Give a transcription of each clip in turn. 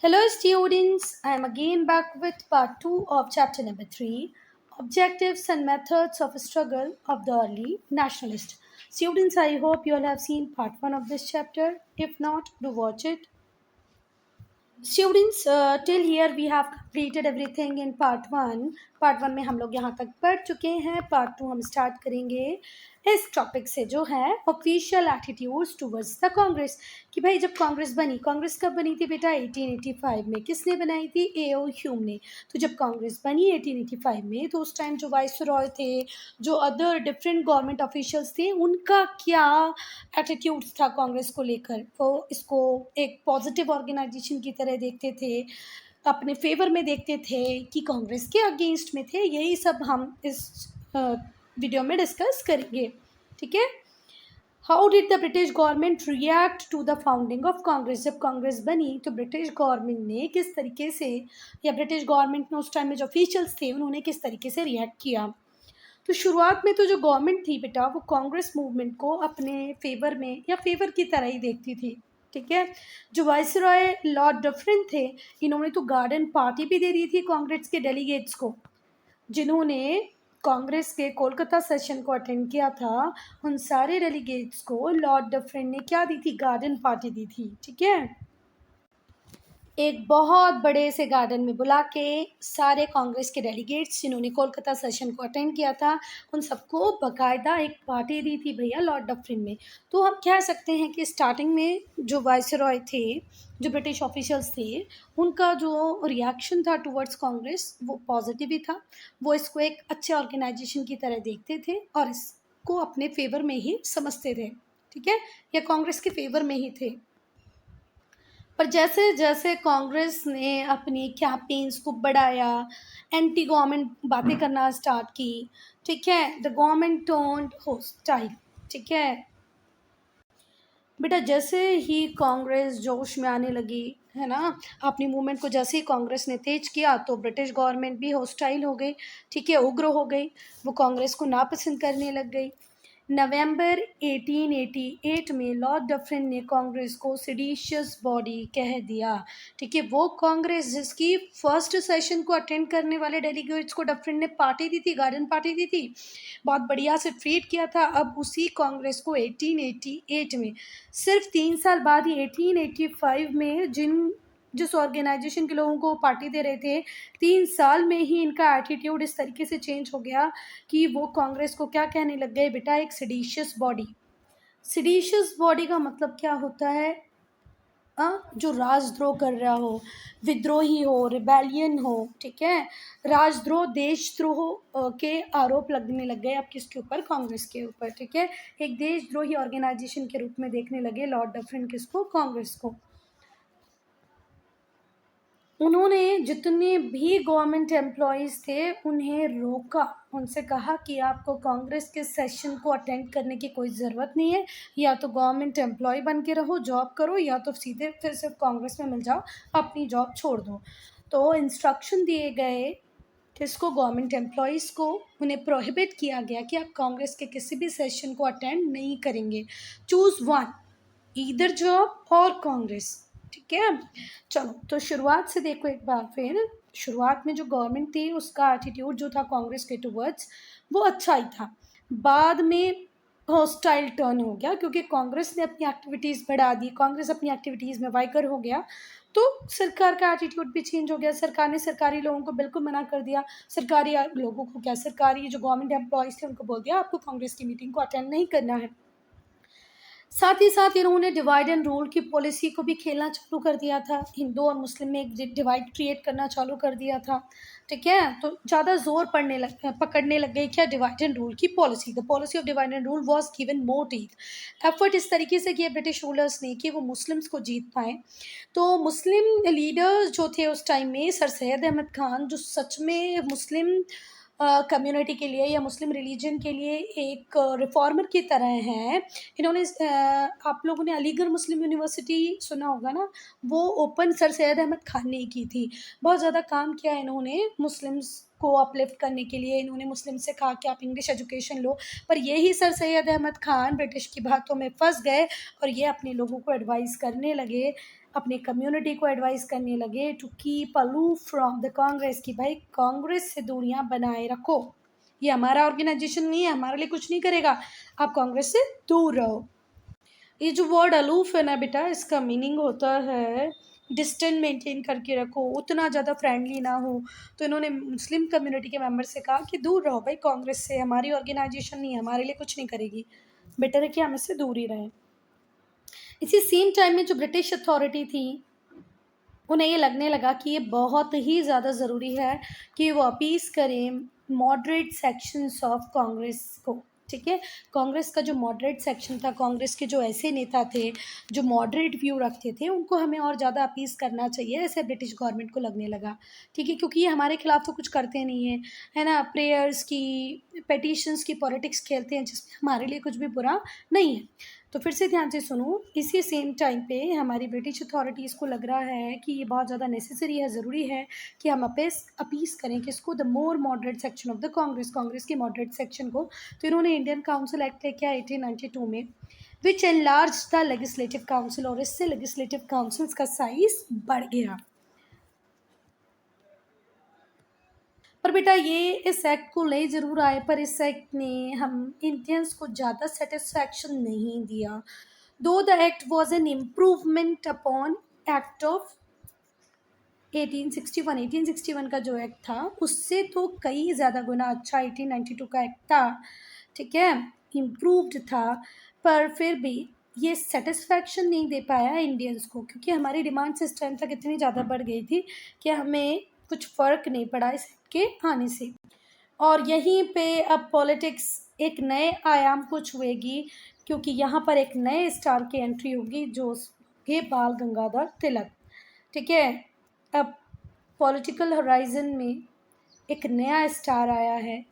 Hello, students. I am again back with part 2 of chapter number 3, Objectives and Methods of Struggle of the Early Nationalist. Students, I hope you all have seen part 1 of this chapter. If not, do watch it. Students till here we have completed everything in part one में हम लोग यहाँ तक पढ़ चुके हैं। Part two हम start करेंगे इस टॉपिक से जो है official attitudes towards the Congress. कि भाई जब कांग्रेस कब बनी थी बेटा? 1885 में। किसने बनाई थी? ए.ओ. ह्यूम ने। तो जब कांग्रेस बनी 1885 में तो उस टाइम जो वाइसरॉय थे, जो अदर डिफरेंट गवर्नमेंट ऑफिशियल्स थे, उनका क्या एटीट्यूड्स था कांग्रेस को लेकर? वो इसको एक पॉजिटिव ऑर्गेनाइजेशन की तरह देखते थे, अपने फेवर में देखते थे कि कांग्रेस के अगेंस्ट में थे। यही सब हम इस वीडियो में डिस्कस करेंगे। ठीक है। How did the British government react to the founding of Congress? जब कांग्रेस बनी तो ब्रिटिश गवर्नमेंट ने किस तरीके से, या ब्रिटिश गवर्नमेंट ने उस टाइम में जो ऑफिशियल्स थे उन्होंने किस तरीके से रिएक्ट किया? तो शुरुआत में तो जो गवर्नमेंट थी बेटा, वो कांग्रेस मूवमेंट को अपने फेवर में या फेवर की तरह ही देखती थी। ठीक है। जो वाइसरॉय लॉर्ड डफरिन थे, इन्होंने तो गार्डन पार्टी भी दे दी थी कांग्रेस के डेलीगेट्स को। जिन्होंने कांग्रेस के कोलकाता सेशन को अटेंड किया था, उन सारे डेलीगेट्स को लॉर्ड डफरिन ने क्या दी थी? गार्डन पार्टी दी थी। ठीक है। एक बहुत बड़े से गार्डन में बुला के सारे कांग्रेस के डेलीगेट्स जिन्होंने कोलकाता सेशन को अटेंड किया था, उन सबको बकायदा एक पार्टी दी थी भैया लॉर्ड डफरिन में। तो हम कह सकते हैं कि स्टार्टिंग में जो वाइसरॉय थे, जो ब्रिटिश ऑफिशियल्स थे, उनका जो रिएक्शन था टुवर्ड्स कांग्रेस वो पॉजिटिव ही था। वो इसको एक अच्छे ऑर्गेनाइजेशन की तरह देखते थे और इसको अपने फेवर में ही समझते थे। ठीक है। या कांग्रेस के फेवर में ही थे। पर जैसे जैसे कांग्रेस ने अपनी कैंपेन्स को बढ़ाया, एंटी गवर्नमेंट बातें करना स्टार्ट की, ठीक है, द गवर्नमेंट टर्न्ड होस्टाइल। ठीक है बेटा, जैसे ही कांग्रेस जोश में आने लगी है ना, अपनी मूवमेंट को जैसे ही कांग्रेस ने तेज किया तो ब्रिटिश गवर्नमेंट भी होस्टाइल हो गई। ठीक है, उग्र हो गई। वो कांग्रेस को नापसंद करने लग गई। नवंबर 1888 में लॉर्ड डफरिन ने कांग्रेस को सेडिशियस बॉडी कह दिया। ठीक है, वो कांग्रेस जिसकी फर्स्ट सेशन को अटेंड करने वाले डेलीगेट्स को डफरिन ने पार्टी दी थी, गार्डन पार्टी दी थी, बहुत बढ़िया से ट्रीट किया था। अब उसी कांग्रेस को 1888 में, सिर्फ 3 साल बाद ही 1885 में, जिस ऑर्गेनाइजेशन के लोगों को पार्टी दे रहे थे, 3 साल में ही इनका एटीट्यूड इस तरीके से चेंज हो गया कि वो कांग्रेस को क्या कहने लग गए बेटा? एक सेडिशियस बॉडी। सेडिशियस बॉडी का मतलब क्या होता है? जो राजद्रोह कर रहा हो, विद्रोही हो, रिबेलियन हो। ठीक है, राजद्रोह, देशद्रोह के आरोप लगने लग गए अब किसके ऊपर? कांग्रेस के ऊपर। ठीक है, एक देशद्रोही ऑर्गेनाइजेशन के रूप में देखने लगे लॉर्ड डफरिन किसको? कांग्रेस को। उन्होंने जितने भी गवर्नमेंट एम्प्लॉयज़ थे उन्हें रोका, उनसे कहा कि आपको कांग्रेस के सेशन को अटेंड करने की कोई ज़रूरत नहीं है, या तो गवर्नमेंट एम्प्लॉय बन के रहो, जॉब करो, या तो सीधे फिर सिर्फ कांग्रेस में मिल जाओ, अपनी जॉब छोड़ दो। तो इंस्ट्रक्शन दिए गए किसको? गवर्नमेंट एम्प्लॉयज़ को। उन्हें प्रोहिबिट किया गया कि आप कांग्रेस के किसी भी सेशन को अटेंड नहीं करेंगे। चूज़ वन, ईदर जॉब और कांग्रेस। ठीक है। चलो, तो शुरुआत से देखो एक बार फिर। शुरुआत में जो गवर्नमेंट थी उसका एटीट्यूड जो था कांग्रेस के टुवर्ड्स, वो अच्छा ही था। बाद में हॉस्टाइल टर्न हो गया क्योंकि कांग्रेस ने अपनी एक्टिविटीज़ बढ़ा दी, कांग्रेस अपनी एक्टिविटीज़ में वाइकर हो गया, तो सरकार का एटीट्यूड भी चेंज हो गया। सरकार ने सरकारी लोगों को बिल्कुल मना कर दिया। सरकारी लोगों को क्या, सरकारी जो गवर्नमेंट एम्प्लॉयज़ थे उनको बोल दिया आपको कांग्रेस की मीटिंग को अटेंड नहीं करना है। साथ ही साथ इन्होंने डिवाइड एंड रूल की पॉलिसी को भी खेलना चालू कर दिया था। हिंदू और मुस्लिम में एक डिवाइड क्रिएट करना चालू कर दिया था। ठीक है, तो ज़्यादा जोर पकड़ने लग गई क्या? डिवाइड एंड रूल की policy. The policy of divide and rule was given more teeth. Effort इस तरीके से किए ब्रिटिश रूलर्स ने कि वो मुस्लिम्स को जीत पाए। तो मुस्लिम लीडर्स जो थे उस टाइम में, सर सैयद अहमद खान, जो सच में मुस्लिम कम्युनिटी के लिए या मुस्लिम रिलीजन के लिए एक रिफॉर्मर की तरह हैं। इन्होंने आप लोगों ने अलीगढ़ मुस्लिम यूनिवर्सिटी सुना होगा ना, वो ओपन सर सैयद अहमद खान ने ही की थी। बहुत ज़्यादा काम किया इन्होंने मुस्लिम्स को अपलिफ्ट करने के लिए इन्होंने मुस्लिम से कहा कि आप इंग्लिश एजुकेशन लो, पर यही सर सैयद अहमद ख़ान ब्रिटिश की बातों में फंस गए और ये अपने लोगों को एडवाइस करने लगे, अपनी कम्युनिटी को एडवाइस करने लगे to keep aloof from the Congress, कि भाई कांग्रेस से दूरियां बनाए रखो, ये हमारा ऑर्गेनाइजेशन नहीं है, हमारे लिए कुछ नहीं करेगा, आप कांग्रेस से दूर रहो। ये जो वर्ड अलूफ है ना बेटा, इसका मीनिंग होता है डिस्टेंस मेंटेन करके रखो, उतना ज़्यादा फ्रेंडली ना हो। तो इन्होंने मुस्लिम कम्युनिटी के मेंबर से कहा कि दूर रहो भाई कांग्रेस से, हमारी ऑर्गेनाइजेशन नहीं है, हमारे लिए कुछ नहीं करेगी, बेटर है कि हम इससे दूर ही रहें। इसी सेम टाइम में जो ब्रिटिश अथॉरिटी थी उन्हें ये लगने लगा कि ये बहुत ही ज़्यादा ज़रूरी है कि वो अपीस करें मॉडरेट सेक्शंस ऑफ कांग्रेस को, ठीक है। कांग्रेस का जो मॉडरेट सेक्शन था, कांग्रेस के जो ऐसे नेता थे जो मॉडरेट व्यू रखते थे, उनको हमें और ज़्यादा अपीस करना चाहिए, ऐसे ब्रिटिश गवर्नमेंट को लगने लगा, ठीक है, क्योंकि ये हमारे खिलाफ तो कुछ करते नहीं हैं, है ना, प्रेयर्स की, पेटिशंस की पॉलिटिक्स खेलते हैं जिसमें हमारे लिए कुछ भी बुरा नहीं है। तो फिर से ध्यान से सुनो, इसी सेम टाइम पे हमारी ब्रिटिश अथॉरिटीज़ को लग रहा है कि ये बहुत ज़्यादा नेसेसरी है, ज़रूरी है कि हम अपीस करें कि इसको the more moderate section of the Congress के मॉडरेट सेक्शन को। तो इन्होंने इंडियन काउंसिल एक्ट लेके आया 1892 में, विच एनलार्ज द लेजिस्लेटिव काउंसिल, और इससे लेजिस्लेटिव काउंसिल्स का साइज बढ़ गया। पर बेटा ये इस एक्ट को ले ज़रूर आए, पर इस एक्ट ने हम इंडियंस को ज़्यादा सेटिस्फैक्शन नहीं दिया। दो the act was an improvement upon act of 1861 का जो एक्ट था उससे तो कई ज़्यादा गुना अच्छा 1892 का एक्ट था, ठीक है, इम्प्रूव्ड था, पर फिर भी ये सेटिस्फैक्शन नहीं दे पाया इंडियंस को, क्योंकि हमारी डिमांड्स इस टाइम तक इतनी ज़्यादा बढ़ गई थी कि हमें कुछ फ़र्क नहीं पड़ा इस के आने से। और यहीं पे अब पॉलिटिक्स एक नए आयाम को छुएगी, क्योंकि यहाँ पर एक नए स्टार की एंट्री होगी जो है बाल गंगाधर तिलक, ठीक है। अब पॉलिटिकल होराइजन में एक नया स्टार आया है,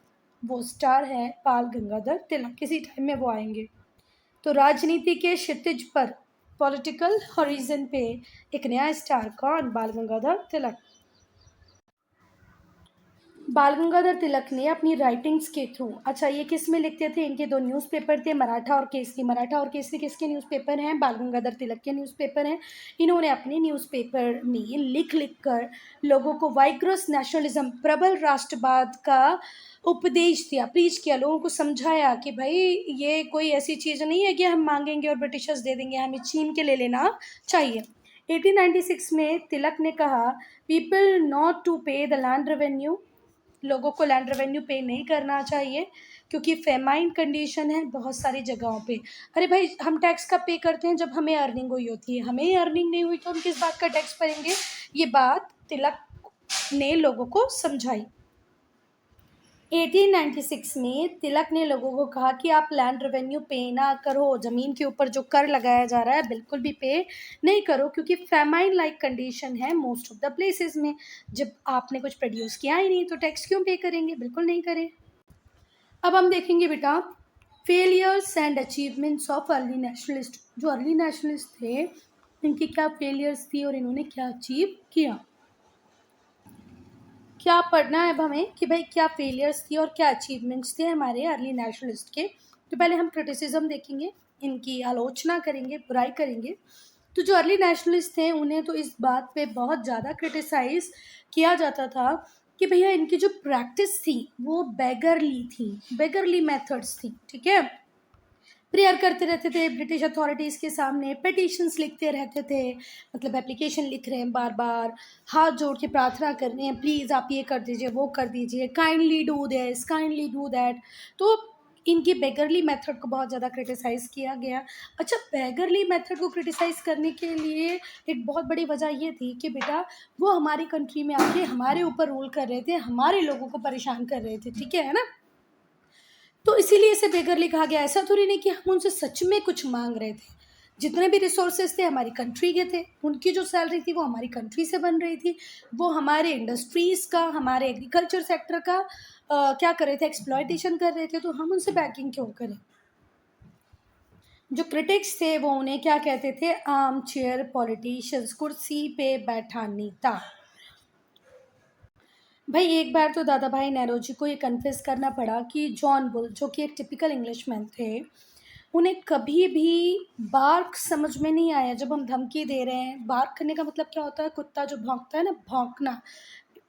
वो स्टार है बाल गंगाधर तिलक, किसी टाइम में वो आएंगे। तो राजनीति के क्षितिज पर, पॉलिटिकल होराइजन पे एक नया स्टार, कौन? बाल गंगाधर तिलक। बाल गंगाधर तिलक ने अपनी राइटिंग्स के थ्रू, अच्छा ये किस में लिखते थे, इनके दो न्यूज़पेपर थे, मराठा और केसरी। मराठा और केसरी किसके न्यूज़पेपर हैं? बाल गंगाधर तिलक के न्यूज़पेपर हैं। इन्होंने अपने न्यूज़पेपर में लिख कर लोगों को वाइग्रस नेशनलिज्म, प्रबल राष्ट्रवाद का उपदेश दिया, प्रीच किया, लोगों को समझाया कि भाई ये कोई ऐसी चीज़ नहीं है कि हम मांगेंगे और ब्रिटिशर्स दे देंगे, हमें छीन के ले लेना चाहिए। 1896 में तिलक ने कहा, पीपल नॉट टू पे द लैंड रेवेन्यू, लोगों को लैंड रेवेन्यू पे नहीं करना चाहिए क्योंकि फेमाइन कंडीशन है बहुत सारी जगहों पे। अरे भाई हम टैक्स कब पे करते हैं? जब हमें अर्निंग हुई होती है, हमें अर्निंग नहीं हुई तो हम किस बात का टैक्स भरेंगे? ये बात तिलक ने लोगों को समझाई। 1896 में तिलक ने लोगों को कहा कि आप लैंड रेवेन्यू पे ना करो, ज़मीन के ऊपर जो कर लगाया जा रहा है बिल्कुल भी पे नहीं करो, क्योंकि फेमाइन लाइक कंडीशन है मोस्ट ऑफ द प्लेसेस में। जब आपने कुछ प्रोड्यूस किया ही नहीं तो टैक्स क्यों पे करेंगे? बिल्कुल नहीं करें। अब हम देखेंगे बेटा failures and achievements of early nationalist. जो अर्ली नेशनलिस्ट थे इनकी क्या फेलियर्स थी और इन्होंने क्या अचीव किया, क्या पढ़ना है अब हमें कि भाई क्या फेलियर्स थी और क्या अचीवमेंट्स थे हमारे अर्ली नेशनलिस्ट के। तो पहले हम क्रिटिसिज्म देखेंगे, इनकी आलोचना करेंगे, बुराई करेंगे। तो जो अर्ली नेशनलिस्ट थे उन्हें तो इस बात पे बहुत ज़्यादा क्रिटिसाइज़ किया जाता था कि भैया इनकी जो प्रैक्टिस थी वो बेगरली थी, बेगरली मेथड्स थी, ठीक है। प्रेयर करते रहते थे ब्रिटिश अथॉरिटीज़ के सामने, पिटिशंस लिखते रहते थे, मतलब एप्लीकेशन लिख रहे हैं, बार बार हाथ जोड़ के प्रार्थना कर रहे हैं, प्लीज़ आप ये कर दीजिए, वो कर दीजिए, kindly do this, kindly do that. तो इनकी बेगरली मेथड को बहुत ज़्यादा क्रिटिसाइज़ किया गया। अच्छा, बेगरली मेथड को क्रिटिसाइज़ करने के लिए एक बहुत बड़ी वजह ये थी कि बेटा वो हमारी कंट्री में आके हमारे ऊपर रूल कर रहे थे, हमारे लोगों को परेशान कर रहे थे, ठीक है ना। तो इसीलिए इसे बेगरली कहा गया। ऐसा थोड़ी नहीं कि हम उनसे सच में कुछ मांग रहे थे, जितने भी रिसोर्सेज थे हमारी कंट्री के थे, उनकी जो सैलरी थी वो हमारी कंट्री से बन रही थी, वो हमारे इंडस्ट्रीज़ का, हमारे एग्रीकल्चर सेक्टर का क्या कर रहे थे? एक्सप्लॉयटेशन कर रहे थे, तो हम उनसे बैकिंग क्यों करें? जो क्रिटिक्स थे वो उन्हें क्या कहते थे? आर्म चेयर पॉलिटिशियंस, कुर्सी पे बैठा नेता। भाई एक बार तो दादा भाई नेरोजी को ये कन्फेस करना पड़ा कि जॉन बुल, जो कि एक टिपिकल इंग्लिशमैन थे, उन्हें कभी भी बार्क समझ में नहीं आया जब हम धमकी दे रहे हैं। बार्क करने का मतलब क्या होता है? कुत्ता जो भौंकता है ना, भौंकना।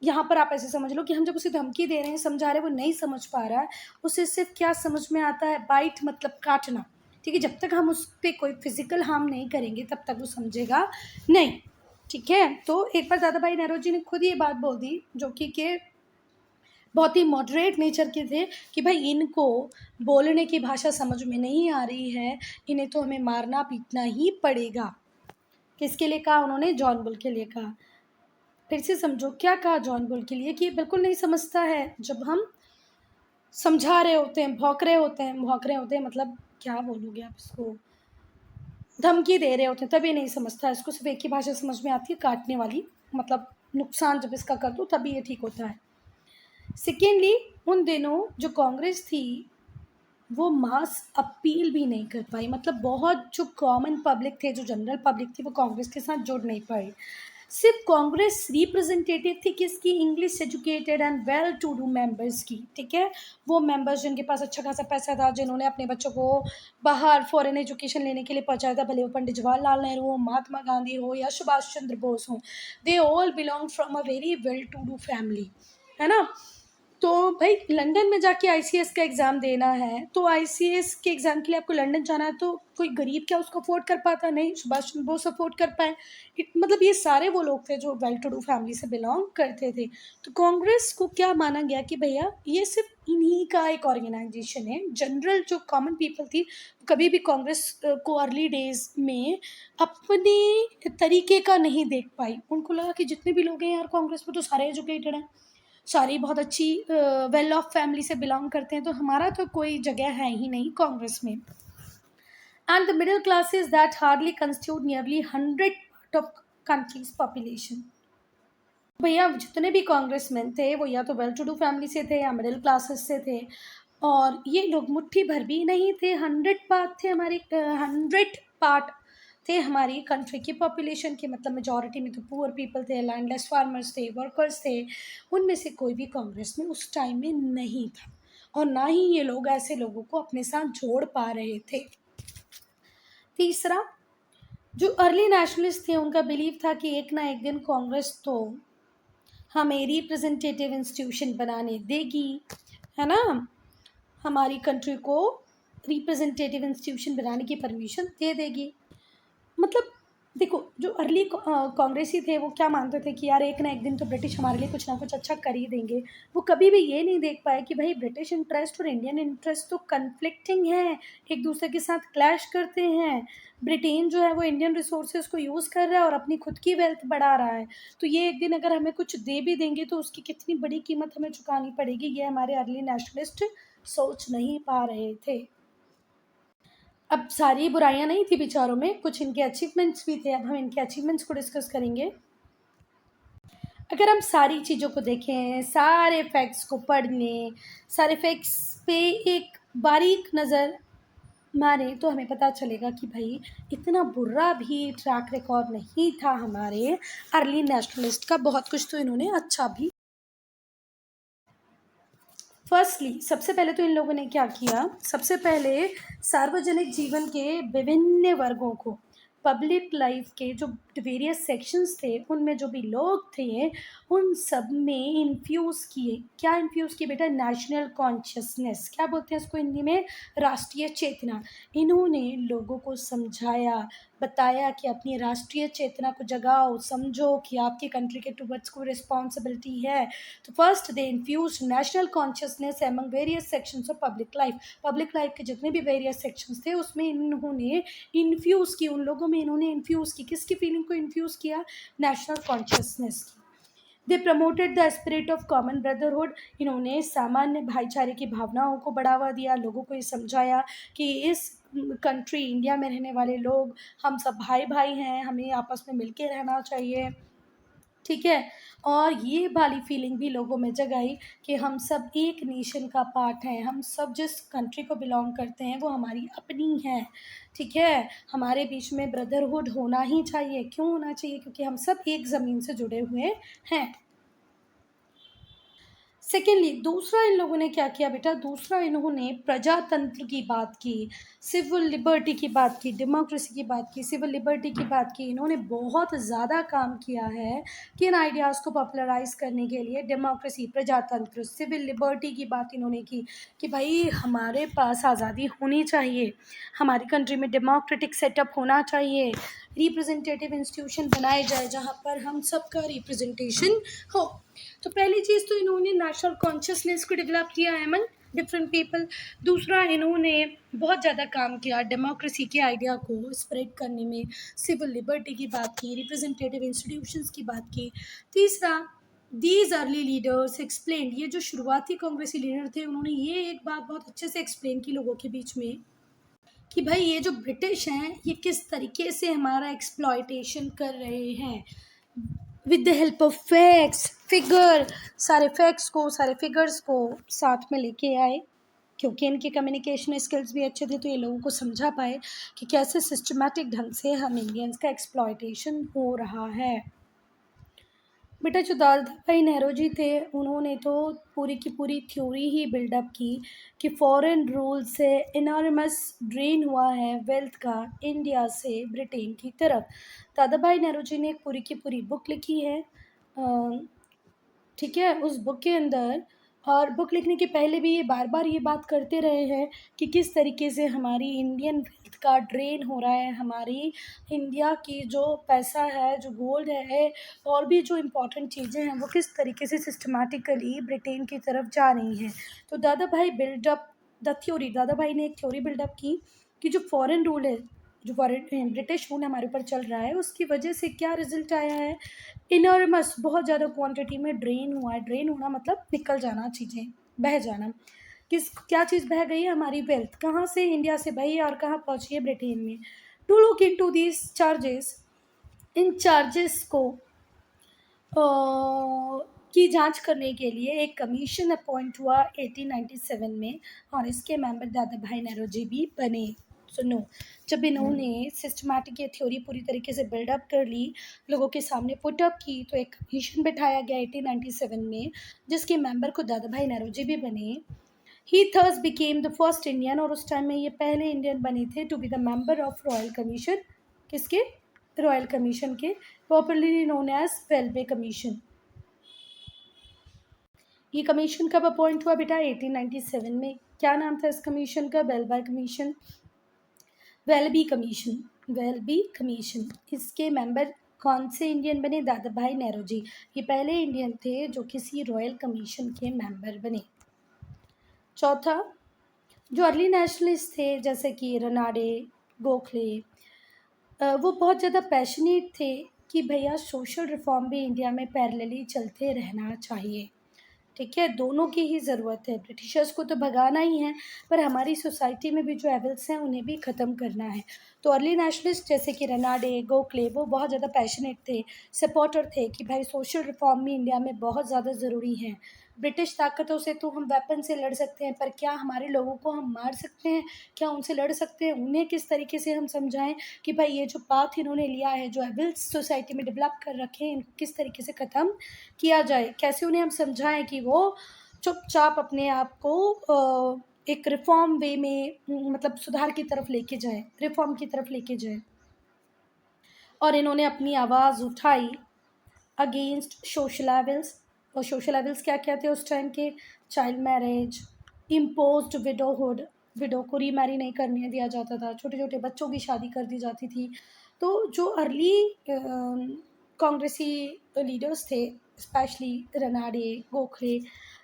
यहाँ पर आप ऐसे समझ लो कि हम जब उसे धमकी दे रहे हैं, समझा रहे हैं, वो नहीं समझ पा रहा है, उसे सिर्फ़ क्या समझ में आता है? बाइट मतलब काटना, ठीक है? जब तक हम उस पे कोई फ़िज़िकल हार्म नहीं करेंगे, तब तक वो समझेगा नहीं, ठीक है? तो एक बार दादा भाई नेहरू ने खुद ये बात बोल दी, जो कि बहुत ही मॉडरेट नेचर के थे, कि भाई इनको बोलने की भाषा समझ में नहीं आ रही है, इन्हें तो हमें मारना पीटना ही पड़ेगा। किसके लिए कहा उन्होंने? जॉन बुल के लिए कहा। फिर से समझो क्या कहा जॉन बुल के लिए, कि ये बिल्कुल नहीं समझता है। जब हम समझा रहे होते हैं, भौंक रहे होते हैं मतलब क्या बोलोगे आप इसको? धमकी दे रहे होते हैं, तभी नहीं समझता है। इसको सिर्फ़ एक ही भाषा समझ में आती है, काटने वाली, मतलब नुकसान जब इसका कर दो तभी ये ठीक होता है। सेकेंडली, उन दिनों जो कांग्रेस थी, वो मास अपील भी नहीं कर पाई, मतलब बहुत जो कॉमन पब्लिक थे, जो जनरल पब्लिक थी, वो कांग्रेस के साथ जुड़ नहीं पाई। सिर्फ कांग्रेस रिप्रेजेंटेटिव थी किसकी? English educated and well to do members की, ठीक है? वो मेंबर्स जिनके पास अच्छा खासा पैसा था, जिन्होंने अपने बच्चों को बाहर फॉरेन एजुकेशन लेने के लिए पहुंचाया था, भले वो पंडित जवाहरलाल नेहरू हो, महात्मा गांधी हो या सुभाष चंद्र बोस हो, they all belong from a very well to do family, है ना? तो भाई लंदन में जाके आईसीएस का एग्ज़ाम देना है, तो आईसीएस के एग्ज़ाम के लिए आपको लंदन जाना है, तो कोई गरीब क्या उसको अफ़ोर्ड कर पाता? नहीं, सुभाष चंद्र बोस अफ़ोर्ड कर पाए। मतलब ये सारे वो लोग थे जो वेल टू डू फैमिली से बिलॉन्ग करते थे। तो कांग्रेस को क्या माना गया कि भैया ये सिर्फ़ इन्हीं का एक ऑर्गेनाइज़ेशन है। जनरल जो कॉमन पीपल थी, कभी भी कांग्रेस को अर्ली डेज़ में अपने तरीके का नहीं देख पाई। उनको लगा कि जितने भी लोग हैं यार कांग्रेस में, तो सारे एजुकेटेड हैं। सारी बहुत अच्छी वेल ऑफ फैमिली से बिलोंग करते हैं, तो हमारा तो कोई जगह है ही नहीं कांग्रेस में। And the middle classes that hardly constitute nearly 100% of countries population. भैया जितने भी कांग्रेसमैन थे, वो या तो वेल टू डू फैमिली से थे या मिडिल क्लासेस से थे, और ये लोग मुट्ठी भर भी नहीं थे, 100 पार्ट थे हमारी, 100 पार्ट थे हमारी कंट्री की पॉपुलेशन के। मतलब मेजॉरिटी में तो पुअर पीपल थे, लैंडलेस फार्मर्स थे, वर्कर्स थे। उनमें से कोई भी कांग्रेस में उस टाइम में नहीं था, और ना ही ये लोग ऐसे लोगों को अपने साथ जोड़ पा रहे थे। तीसरा, जो अर्ली नेशनलिस्ट थे, उनका बिलीव था कि एक ना एक दिन कांग्रेस तो हमें रिप्रेजेंटेटिव इंस्टीट्यूशन बनाने देगी, है ना? हमारी कंट्री को रिप्रेजेंटेटिव इंस्टीट्यूशन बनाने की परमिशन दे देगी। मतलब देखो, जो अर्ली कांग्रेसी थे, वो क्या मानते थे कि यार एक ना एक दिन तो ब्रिटिश हमारे लिए कुछ ना कुछ अच्छा कर ही देंगे। वो कभी भी ये नहीं देख पाए कि भाई ब्रिटिश इंटरेस्ट और इंडियन इंटरेस्ट तो कन्फ्लिक्टिंग हैं, एक दूसरे के साथ क्लैश करते हैं। ब्रिटेन जो है वो इंडियन रिसोर्सेज को यूज़ कर रहा है और अपनी खुद की वेल्थ बढ़ा रहा है। तो ये एक दिन अगर हमें कुछ दे भी देंगे, तो उसकी कितनी बड़ी कीमत हमें चुकानी पड़ेगी, ये हमारे अर्ली नेशनलिस्ट सोच नहीं पा रहे थे। अब सारी बुराइयाँ नहीं थी बेचारों में, कुछ इनके अचीवमेंट्स भी थे। अब हम इनके अचीवमेंट्स को डिस्कस करेंगे। अगर हम सारी चीज़ों को देखें, सारे फैक्ट्स को पढ़ लें, सारे फैक्ट्स पे एक बारीक नज़र मारें, तो हमें पता चलेगा कि भाई इतना बुरा भी ट्रैक रिकॉर्ड नहीं था हमारे अर्ली नेशनलिस्ट का, बहुत कुछ तो इन्होंने अच्छा भी। फर्स्टली, सबसे पहले तो इन लोगों ने क्या किया? सबसे पहले सार्वजनिक जीवन के विभिन्न वर्गों को, पब्लिक लाइफ के जो वेरियस सेक्शंस थे, उनमें जो भी लोग थे, उन सब में इन्फ्यूज़ किए। क्या इन्फ्यूज़ किए बेटा? National consciousness. क्या बोलते हैं इसको हिंदी में? राष्ट्रीय चेतना। इन्होंने लोगों को समझाया, बताया कि अपनी राष्ट्रीय चेतना को जगाओ, समझो कि आपकी कंट्री के टुवर्ड्स कोई रिस्पॉन्सिबिलिटी है। तो first they infuse national consciousness among various sections of public life के जितने भी वेरियस सेक्शंस थे, उसमें इन्होंने इन्फ्यूज़ की, उन लोगों में इन्होंने इन्फ्यूज़ की, किसकी फीलिंग को इन्फ्यूज़ किया? नेशनल कॉन्शियसनेस की। They promoted the spirit of common brotherhood. इन्होंने सामान्य भाईचारे की भावनाओं को बढ़ावा दिया, लोगों को ये समझाया कि इस कंट्री इंडिया में रहने वाले लोग हम सब भाई भाई हैं, हमें आपस में मिल के रहना चाहिए, ठीक है? और ये वाली फीलिंग भी लोगों में जगाई कि हम सब एक नेशन का पार्ट हैं, हम सब जिस कंट्री को बिलोंग करते हैं वो हमारी अपनी है, ठीक है? हमारे बीच में ब्रदरहुड होना ही चाहिए। क्यों होना चाहिए? क्योंकि हम सब एक ज़मीन से जुड़े हुए हैं। सेकेंडली दूसरा इन लोगों ने क्या किया बेटा, दूसरा इन्होंने प्रजातंत्र की बात की, सिविल लिबर्टी की बात की, डेमोक्रेसी की बात की, सिविल लिबर्टी की बात की। इन्होंने बहुत ज़्यादा काम किया है कि इन आइडियाज़ को पॉपुलराइज करने के लिए। डेमोक्रेसी, प्रजातंत्र, सिविल लिबर्टी की बात इन्होंने की कि भाई हमारे पास आज़ादी होनी चाहिए, हमारी कंट्री में डेमोक्रेटिक सेटअप होना चाहिए, रिप्रेजेंटेटिव इंस्टीट्यूशन बनाए जाए जहाँ पर हम सबका रिप्रेजेंटेशन हो। तो पहली चीज़ तो इन्होंने नेशनल कॉन्शियसनेस को डेवलप किया है अमंग डिफरेंट पीपल। दूसरा इन्होंने बहुत ज़्यादा काम किया डेमोक्रेसी के आइडिया को स्प्रेड करने में, सिविल लिबर्टी की बात की, रिप्रेजेंटेटिव इंस्टीट्यूशंस की बात की। तीसरा, दीज अर्ली लीडर्स एक्सप्लेन, ये जो शुरुआती कांग्रेसी लीडर थे उन्होंने ये एक बात बहुत अच्छे से एक्सप्लेन की लोगों के बीच में कि भाई ये जो ब्रिटिश हैं ये किस तरीके से हमारा एक्सप्लॉयटेशन कर रहे हैं, with the help of facts figure. सारे फैक्ट्स को, सारे फिगर्स को साथ में लेके आए, क्योंकि इनके कम्युनिकेशन स्किल्स भी अच्छे थे तो ये लोगों को समझा पाए कि कैसे सिस्टमैटिक ढंग से हम इंडियंस का एक्सप्लॉयटेशन हो रहा है। बेटा जो दादा भाई नेहरू जी थे उन्होंने तो पूरी की पूरी थ्योरी ही बिल्डअप की कि फॉरेन रूल से इनॉर्मस ड्रेन हुआ है वेल्थ का इंडिया से ब्रिटेन की तरफ। दादा भाई नेहरू जी ने एक पूरी की पूरी बुक लिखी है, ठीक है, उस बुक के अंदर। और बुक लिखने के पहले भी ये बार बार ये बात करते रहे हैं कि किस तरीके से हमारी इंडियन वेल्थ का ड्रेन हो रहा है, हमारी इंडिया की जो पैसा है, जो गोल्ड है, और भी जो इम्पोर्टेंट चीज़ें हैं वो किस तरीके से सिस्टमैटिकली ब्रिटेन की तरफ जा रही हैं। तो दादा भाई बिल्डअप द थ्योरी, दादा भाई ने एक थ्योरी बिल्डअप की कि जो फॉरेन रूल है, जो फॉरेन ब्रिटिश रूल हमारे ऊपर चल रहा है उसकी वजह से क्या रिजल्ट आया है, इनॉर्मस बहुत ज़्यादा क्वांटिटी में ड्रेन हुआ है। ड्रेन होना मतलब निकल जाना, चीज़ें बह जाना। क्या चीज़ बह गई है, हमारी वेल्थ कहाँ से इंडिया से बही है और कहाँ पहुँची है, ब्रिटेन में। To look into these charges, इन चार्जेस को की जांच करने के लिए एक कमीशन अपॉइंट हुआ 1897 में, और इसके मेंबर दादा भाई नेहरू जी भी बने। सुनो, जब इन्होंने सिस्टमैटिक ये थ्योरी पूरी तरीके से बिल्डअप कर ली, लोगों के सामने पुट अप की, तो एक कमीशन बिठाया गया 1897 में जिसके मेंबर को दादा भाई नेहरू जी भी बने। He thus became the first Indian, और उस टाइम में ये पहले इंडियन बने थे to be the member of Royal Commission. किसके? रॉयल कमीशन के, popularly known as Welby Commission. ये कमीशन कब अपॉइंट हुआ बेटा? 1897 में। क्या नाम था इस कमीशन का? Welby commission, Welby commission, Welby commission. इसके मेंबर कौन से इंडियन बने? दादा भाई नेहरू जी। ये पहले इंडियन थे जो किसी रॉयल कमीशन के मेंबर बने। चौथा, जो अर्ली नेशनलिस्ट थे जैसे कि रनाडे, गोखले, वो बहुत ज़्यादा पैशनेट थे कि भैया सोशल रिफॉर्म भी इंडिया में पैरेलली चलते रहना चाहिए। ठीक है, दोनों की ही ज़रूरत है। ब्रिटिशर्स को तो भगाना ही है, पर हमारी सोसाइटी में भी जो एविल्स हैं उन्हें भी ख़त्म करना है। तो अर्ली नेशनलिस्ट जैसे कि रनाडे, गोखले, वो बहुत ज़्यादा पैशनेट थे, सपोर्टर थे कि भाई सोशल रिफॉर्म भी इंडिया में बहुत ज़्यादा ज़रूरी है। ब्रिटिश ताकतों से तो हम वेपन से लड़ सकते हैं, पर क्या हमारे लोगों को हम मार सकते हैं? क्या उनसे लड़ सकते हैं? उन्हें किस तरीके से हम समझाएं कि भाई ये जो पाथ इन्होंने लिया है, जो एविल्स सोसाइटी में डेवलप कर रखे हैं, इनको किस तरीके से ख़त्म किया जाए? कैसे उन्हें हम समझाएं कि वो चुपचाप अपने आप को एक रिफॉर्म वे में, मतलब सुधार की तरफ लेके जाए, रिफॉर्म की तरफ लेके जाए। और इन्होंने अपनी आवाज़ उठाई अगेंस्ट सोशल एविल्स। और सोशल एविल्स क्या क्या थे उस टाइम के? Child marriage, imposed widowhood, window को रीमैरी नहीं करने दिया जाता था, छोटे छोटे बच्चों की शादी कर दी जाती थी। तो जो अर्ली कांग्रेसी लीडर्स थे, स्पेशली रनाडे, गोखले,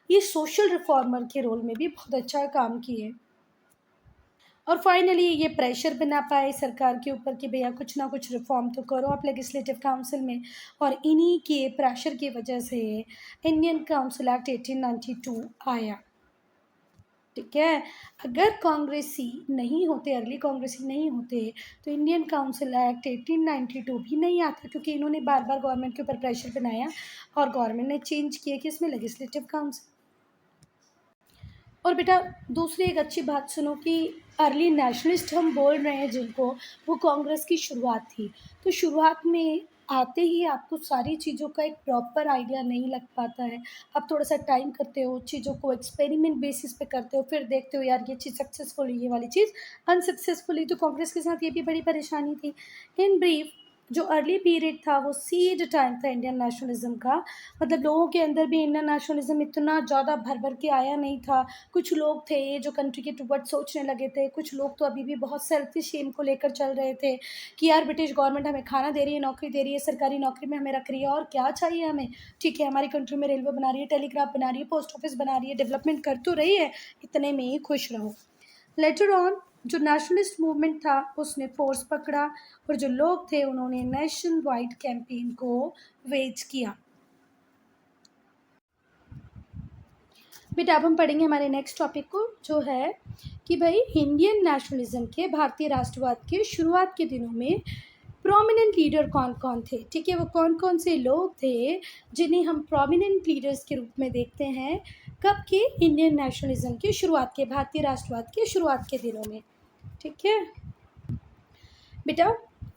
ये सोशल रिफॉर्मर के रोल में भी बहुत अच्छा काम किए। और फाइनली ये प्रेशर बना पाए सरकार के ऊपर कि भैया कुछ ना कुछ रिफॉर्म तो करो आप लेजिस्लेटिव काउंसिल में, और इन्हीं के प्रेशर की वजह से इंडियन काउंसिल एक्ट 1892 आया। ठीक है, अगर कांग्रेसी नहीं होते, अर्ली कांग्रेसी नहीं होते, तो इंडियन काउंसिल एक्ट 1892 भी नहीं आता, क्योंकि इन्होंने बार बार गवर्नमेंट के ऊपर प्रेशर बनाया और गवर्नमेंट ने चेंज किया कि इसमें लेजिस्लेटिव काउंसिल। और बेटा दूसरी एक अच्छी बात सुनो कि अर्ली नेशनलिस्ट हम बोल रहे हैं जिनको, वो कांग्रेस की शुरुआत थी। तो शुरुआत में आते ही आपको सारी चीज़ों का एक प्रॉपर आइडिया नहीं लग पाता है। आप थोड़ा-सा टाइम करते हो, चीज़ों को एक्सपेरिमेंट बेसिस पे करते हो, फिर देखते हो यार ये चीज़ सक्सेसफुल हुई, ये वाली चीज़ अनसक्सेसफुल हुई। तो कांग्रेस के साथ ये भी बड़ी परेशानी थी। इन ब्रीफ जो अर्ली पीरियड था वो सीड टाइम था इंडियन नेशनलिज़्म का। मतलब लोगों के अंदर भी इंडियन नेशनलिज़्म इतना ज़्यादा भर-भर के आया नहीं था। कुछ लोग थे जो कंट्री के टुवर्ड्स सोचने लगे थे, कुछ लोग तो अभी भी बहुत सेल्फिश एम को लेकर चल रहे थे कि यार ब्रिटिश गवर्नमेंट हमें खाना दे रही है, नौकरी दे रही है, सरकारी नौकरी में हमें रख रही है और क्या चाहिए हमें? ठीक है, हमारी कंट्री में रेलवे बना रही है, टेलीग्राफ बना रही है, पोस्ट ऑफिस बना रही है, डेवलपमेंट कर तो रही है, इतने में ही खुश रहो। लेटर ऑन जो नेशनलिस्ट मूवमेंट था उसने फोर्स पकड़ा और जो लोग थे उन्होंने नेशन वाइड कैंपेन को वेज किया। बेटा अब हम पढ़ेंगे हमारे नेक्स्ट टॉपिक को, जो है कि भाई इंडियन नेशनलिज्म के, भारतीय राष्ट्रवाद के शुरुआत के दिनों में प्रोमिनेंट लीडर कौन कौन थे। ठीक है, वो कौन कौन से लोग थे जिन्हें हम प्रोमिनेंट लीडर्स के रूप में देखते हैं कब के, इंडियन नेशनलिज्म के शुरुआत के, भारतीय राष्ट्रवाद के शुरुआत के दिनों में। ठीक है बेटा,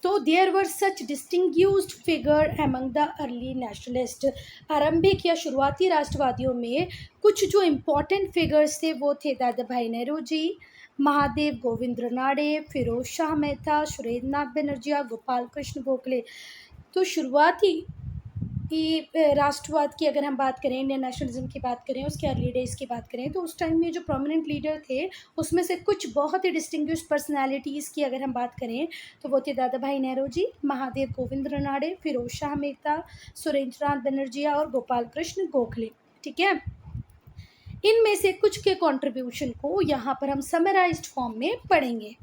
तो there were such distinguished figure among the early nationalist. आरंभिक या शुरुआती राष्ट्रवादियों में कुछ जो इम्पोर्टेंट फिगर्स थे वो थे दादा भाई नेहरू जी, महादेव गोविंद रानड़े, फिरोज शाह मेहता, सुरेंद्र नाथ बनर्जिया, गोपाल कृष्ण गोखले। तो शुरुआती राष्ट्रवाद की अगर हम बात करें, इंडियन नेशनलिज्म की बात करें, उसके अर्ली डेज की बात करें, तो उस टाइम में जो प्रोमिनेंट लीडर थे उसमें से कुछ बहुत ही डिस्टिंग्विश्ड पर्सनालिटीज़ की अगर हम बात करें तो वो थे दादा भाई नेहरू जी, महादेव गोविंद रानड़े, फिरोज शाह मेहता, सुरेंद्र नाथ बनर्जिया और गोपाल कृष्ण गोखले। ठीक है, इनमें से कुछ के कंट्रीब्यूशन को यहाँ पर हम समराइज्ड फॉर्म में पढ़ेंगे।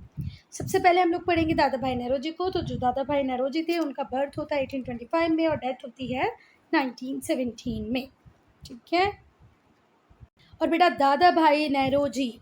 सबसे पहले हम लोग पढ़ेंगे दादा भाई नेहरू जी को। तो जो दादा भाई नेहरू जी थे उनका बर्थ होता है 1825 में और डेथ होती है 1917 में। ठीक है, और बेटा दादा भाई नेहरू जी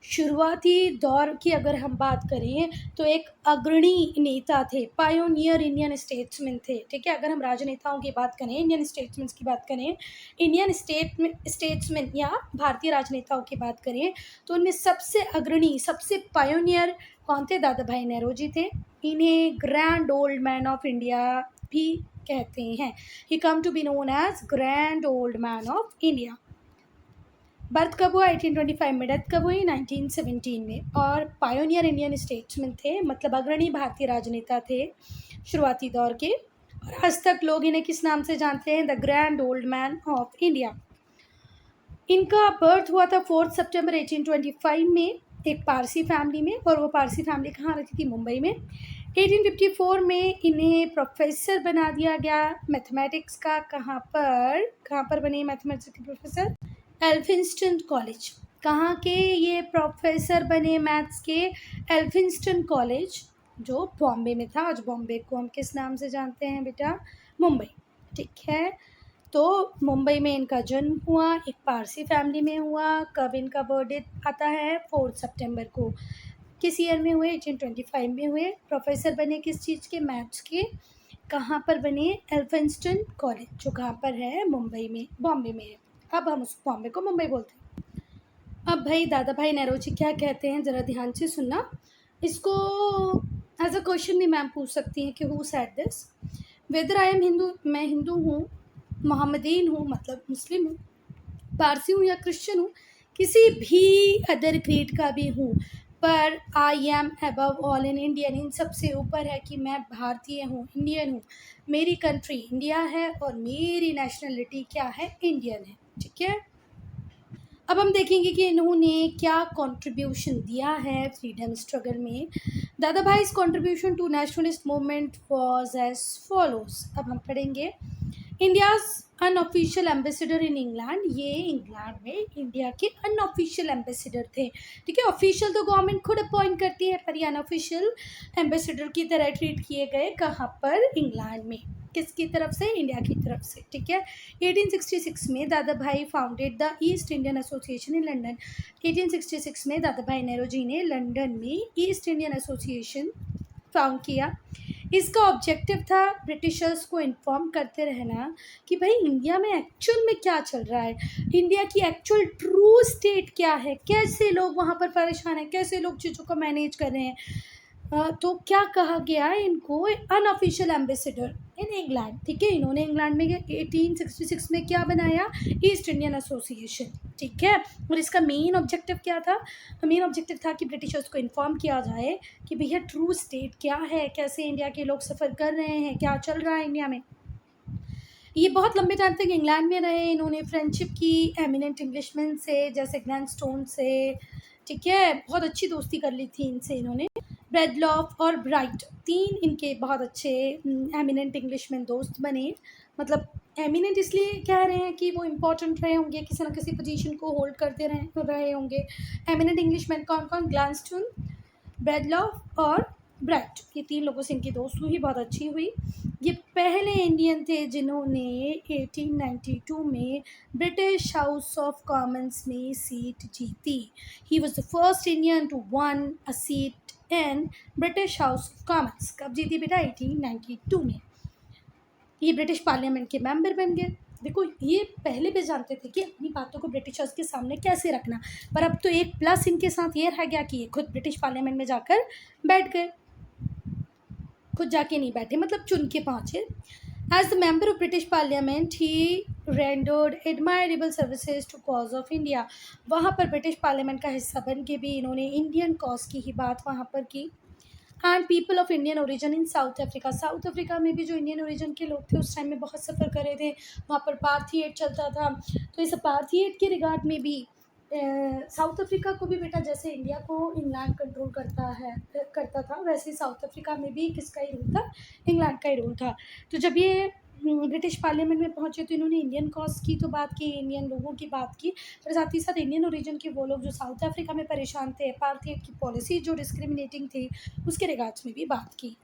शुरुआती दौर की अगर हम बात करें तो एक अग्रणी नेता थे, पायोनियर इंडियन स्टेट्समैन थे। ठीक है, अगर हम राजनेताओं की बात करें, इंडियन स्टेट्समैन की बात करें, इंडियन स्टेट्समैन या भारतीय राजनेताओं की बात करें तो उनमें सबसे अग्रणी, सबसे पायोनियर कौन थे? दादा भाई नेहरू जी थे। इन्हें grand old man of India भी कहते हैं। He come to be known as grand old man of India. Birth कब हुआ? 1825 में। डेथ कब हुई? 1917 में। और पायोनियर इंडियन स्टेट्समैन थे, मतलब अग्रणी भारतीय राजनेता थे शुरुआती दौर के। और आज तक लोग इन्हें किस नाम से जानते हैं? The grand old man of India. इनका बर्थ हुआ था 4 सितंबर 1825 में एक पारसी फैमिली में, और वो पारसी फैमिली कहाँ रहती थी? मुंबई में। 1854 में इन्हें प्रोफेसर बना दिया गया मैथमेटिक्स का। कहाँ पर बने मैथमेटिक्स के प्रोफेसर? एल्फिंस्टन कॉलेज। कहाँ के ये प्रोफेसर बने मैथ्स के? एल्फिंस्टन कॉलेज, जो बॉम्बे में था। आज बॉम्बे को हम किस नाम से जानते हैं बेटा? मुंबई। ठीक है, तो मुंबई में इनका जन्म हुआ, एक पारसी फैमिली में हुआ। कब इनका बर्थडे आता है? 4 सितंबर को। किस ईयर में हुए? 1825 में हुए। प्रोफेसर बने किस चीज़ के? मैथ्स के। कहाँ पर बने? एल्फिंस्टन कॉलेज, जो कहाँ पर है? मुंबई में, बॉम्बे में है। अब हम उस बॉम्बे को मुंबई बोलते हैं। अब भाई दादा भाई नेहरू जी क्या कहते हैं, ज़रा ध्यान से सुनना। इसको एज अ क्वेश्चन भी मैम पूछ सकती हैं कि who said this. Whether I am Hindu, मैं हिंदू हूँ, मोहम्मदीन हूँ मतलब मुस्लिम हूँ, पारसी हूँ या क्रिश्चियन हूँ, किसी भी अदर क्रीड का भी हूँ, पर I am above all in Indian. इन सबसे ऊपर है कि मैं भारतीय हूँ, इंडियन हूँ। मेरी कंट्री इंडिया है और मेरी नेशनलिटी क्या है? इंडियन है। ठीक है, अब हम देखेंगे कि इन्होंने क्या कंट्रीब्यूशन दिया है फ्रीडम स्ट्रगल में। Dadabhai contribution to nationalist movement was as follows. अब हम पढ़ेंगे India's unofficial ambassador in England. ये इंग्लैंड में इंडिया के अनऑफिशियल एम्बेसडर थे। ठीक है, ऑफिशियल तो गवर्नमेंट खुद अपॉइंट करती है, पर ये अनऑफिशियल एम्बेसडर की तरह ट्रीट किए गए। कहाँ पर? इंग्लैंड में। किसकी तरफ से? इंडिया की तरफ से। ठीक है, 1866 में दादा भाई founded the east Indian association in London. 1866 में दादा भाई नेहरू जी ने लंदन में ईस्ट इंडियन एसोसिएशन फाउंड किया। इसका ऑब्जेक्टिव था ब्रिटिशर्स को इन्फॉर्म करते रहना कि भाई इंडिया में एक्चुअल में क्या चल रहा है, इंडिया की एक्चुअल ट्रू स्टेट क्या है, कैसे लोग वहाँ पर परेशान हैं, कैसे लोग चीज़ों को मैनेज कर रहे हैं। तो क्या कहा गया इनको, अनऑफिशियल एम्बेसडर इन इंग्लैंड, ठीक है। इन्होंने इंग्लैंड में 1866 में क्या बनाया, ईस्ट इंडियन एसोसिएशन, ठीक है। और इसका मेन ऑब्जेक्टिव क्या था, मेन ऑब्जेक्टिव था कि ब्रिटिशर्स को इन्फॉर्म किया जाए कि भैया ट्रू स्टेट क्या है, कैसे इंडिया के लोग सफ़र कर रहे हैं, क्या चल रहा है इंडिया में। ये बहुत लंबे टाइम तक इंग्लैंड में रहे। इन्होंने फ्रेंडशिप की एमिनेंट इंग्लिशमैन से, जैसे ग्लैडस्टोन से, ठीक है, बहुत अच्छी दोस्ती कर ली थी इनसे इन्होंने। ब्रैडलॉफ और ब्राइट, तीन इनके बहुत अच्छे एमिनेंट इंग्लिशमैन दोस्त बने। मतलब एमिनेंट इसलिए कह रहे हैं कि वो इम्पोर्टेंट रहे होंगे, किसी न किसी पोजीशन को होल्ड करते रहे होंगे। एमिनेंट इंग्लिशमैन कौन कौन, ग्लैडस्टोन, ब्रैडलॉफ और ब्राइट, ये तीन लोगों से इनकी दोस्त हुई, बहुत अच्छी हुई। ये पहले इंडियन थे जिन्होंने 1892 में ब्रिटिश हाउस ऑफ कॉमन्स में सीट जीती। He was the first Indian to won a seat in British House of Commons. कब जीती बेटा, 1892 में। ये ब्रिटिश पार्लियामेंट के मेंबर बन गए। देखो, ये पहले भी जानते थे कि अपनी बातों को ब्रिटिशर्स के सामने कैसे रखना, पर अब तो एक प्लस इनके साथ ये रह गया कि ये खुद ब्रिटिश पार्लियामेंट में जाकर बैठ गए। खुद जाके नहीं बैठे, मतलब चुन के पहुँचे। As the member of British parliament he rendered admirable services to cause of India. वहाँ पर ब्रिटिश पार्लियामेंट का हिस्सा बन के भी इन्होंने इंडियन कॉज की ही बात वहाँ पर की। And people of Indian origin in south Africa, south Africa में भी जो इंडियन ओरिजिन के लोग थे उस टाइम में बहुत सफ़र कर रहे थे। वहाँ पर पार्थिएट चलता था, तो इस पार्थिएट के रिगार्ड में भी साउथ अफ्रीका को भी बेटा, जैसे इंडिया को इंग्लैंड कंट्रोल करता था, वैसे साउथ अफ्रीका में भी किसका ही रूल था, इंग्लैंड का ही रूल था। तो जब ये ब्रिटिश पार्लियामेंट में पहुंचे तो इन्होंने इंडियन कॉज की तो बात की, इंडियन लोगों की बात की, पर साथ ही साथ इंडियन ओरिजिन के वो लोग जो साउथ अफ्रीका में परेशान थे, पार्थिएट की पॉलिसी जो डिस्क्रिमिनेटिंग थी, उसके रिगार्ड्स में भी बात की।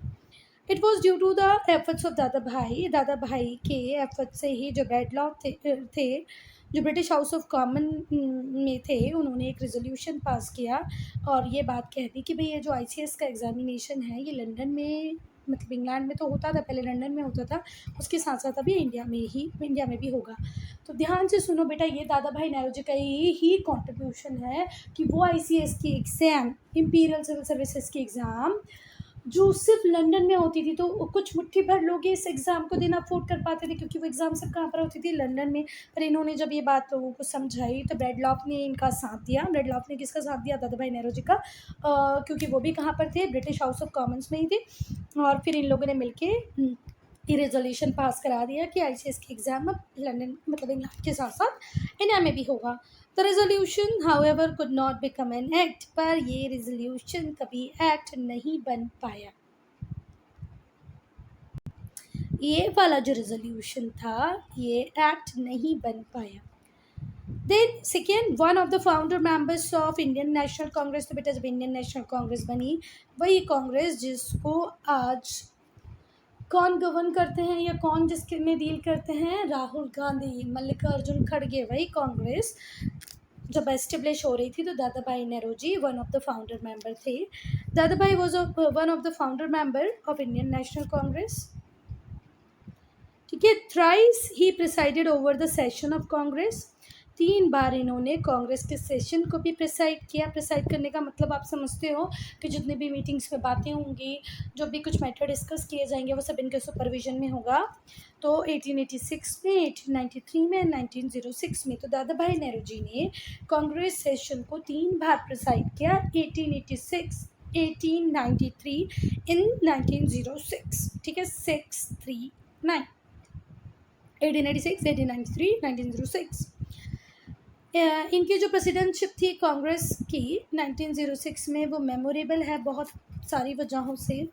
It was due to the efforts of Dadabhai के एफर्ट से ही जो ब्रैडलॉफ थे जो ब्रिटिश हाउस ऑफ कॉमन में थे, उन्होंने एक रेजोल्यूशन पास किया और ये बात कह दी कि भाई ये जो ICS का एग्ज़ामिनेशन है ये लंदन में, मतलब इंग्लैंड में तो होता था पहले, लंदन में होता था, उसके साथ साथ अभी इंडिया में भी होगा। तो ध्यान से सुनो बेटा, ये दादा भाई नेहरू का ही कॉन्ट्रीब्यूशन है कि वो ICS की एग्ज़ाम, इंपीरियल सिविल सर्विसेज की एग्ज़ाम जो सिर्फ लंदन में होती थी, तो कुछ मुट्ठी भर लोग इस एग्ज़ाम को देना अफोर्ड कर पाते थे, क्योंकि वो एग्ज़ाम सिर्फ कहाँ पर होती थी, लंदन में। पर इन्होंने जब ये बात लोगों को समझाई तो ब्रैडलॉफ ने इनका साथ दिया। ब्रैडलॉफ ने किसका साथ दिया, दादा भाई नेहरू जी का, क्योंकि वो भी कहाँ पर थे, ब्रिटिश हाउस ऑफ कॉमन्स में ही थे। और फिर इन लोगों ने मिल के ये रेजोल्यूशन पास करा दिया कि ICS की एग्ज़ाम अब लंदन, मतलब इंग्लैंड के साथ साथ इंडिया में भी होगा। The resolution however could not become an act, पर ये रेजोल्यूशन कभी एक्ट नहीं बन पाया। ये वाला जो रेजोल्यूशन था ये एक्ट नहीं बन पाया। Then second, one of the founder members of Indian National Congress, तो बेटा जब इंडियन नेशनल कांग्रेस बनी, वही कांग्रेस जिसको आज कौन गवर्न करते हैं या कौन जिसके में डील करते हैं, राहुल गांधी, मल्लिकार्जुन खड़गे, वही कांग्रेस जब एस्टेब्लिश हो रही थी तो Dadabhai Nehru ji one of the founder member थे। Dadabhai was one of the founder member of Indian National Congress, ठीक है। Thrice he presided over the session of Congress, 3 बार इन्होंने कांग्रेस के सेशन को भी प्रिसाइड किया। प्रिसाइड करने का मतलब आप समझते हो कि जितने भी मीटिंग्स में बातें होंगी, जो भी कुछ मैटर डिस्कस किए जाएंगे, वो सब इनके सुपरविजन में होगा। तो 1886 में, 1893 में, 1906 में, तो दादा भाई नेहरू जी ने कांग्रेस सेशन को 3 बार प्रिसाइड किया, 1886, 1893, इन 1906, ठीक है, 639, 1886, 1893, 1906। इनकी जो प्रेसिडेंटशिप थी कांग्रेस की 1906 में, वो मेमोरेबल है बहुत सारी वजहों से।